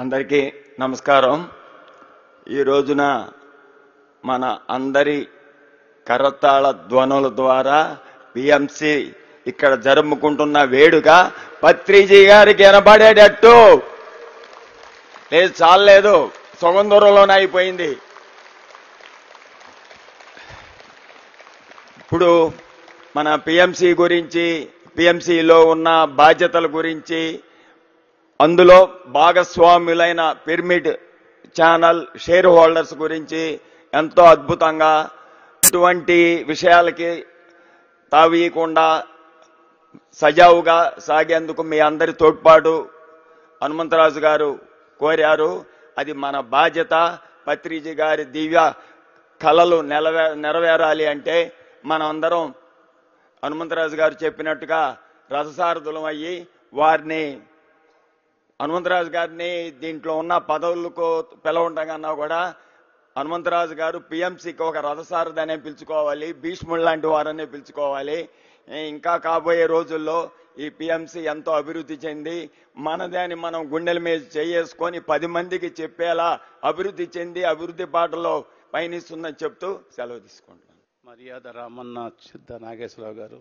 అందరికీ నమస్కారం। ఈ రోజున మన అందరి కరతాళ ధ్వనుల ద్వారా పిఎంసి ఇక్కడ జరుపుకుంటున్న వేడుక పత్రిజీ గారికి వినబడేటట్టు లేదు, చాలలేదు, సగం దూరంలోనే అయిపోయింది। ఇప్పుడు మన పిఎంసి గురించి, పిఎంసిలో ఉన్న బాధ్యతల గురించి, అందులో భాగస్వాములైన పిరమిడ్ ఛానల్ షేర్ హోల్డర్స్ గురించి ఎంతో అద్భుతంగా ఇటువంటి విషయాలకి తావీయకుండా సజావుగా సాగేందుకు మీ అందరి తోడ్పాటు హనుమంతరాజు గారు కోరారు। అది మన బాధ్యత। పత్రిజీ గారి దివ్య కళలు నెరవేరాలి అంటే మనం అందరం హనుమంతరాజు గారు చెప్పినట్టుగా రథసారథులం అయ్యి వారిని, హనుమంతరాజు గారిని దీంట్లో ఉన్న పదవులకు పిలవడం కన్నా కూడా హనుమంతరాజు గారు పిఎంసికి ఒక రథసారథి అనే పిలుచుకోవాలి, భీష్ముడు లాంటి వారనే పిలుచుకోవాలి। ఇంకా కాబోయే రోజుల్లో ఈ పిఎంసి ఎంతో అభివృద్ధి చెంది మనదే అని మనం గుండెల మీద చేసుకొని 10 మందికి చెప్పేలా అభివృద్ధి చెంది అభివృద్ధి బాటలో పయనిస్తుందని చెప్తూ సెలవు తీసుకుంటున్నాను। మర్యాద రామన్న చిద్ద నాగేశ్వరరావు గారు।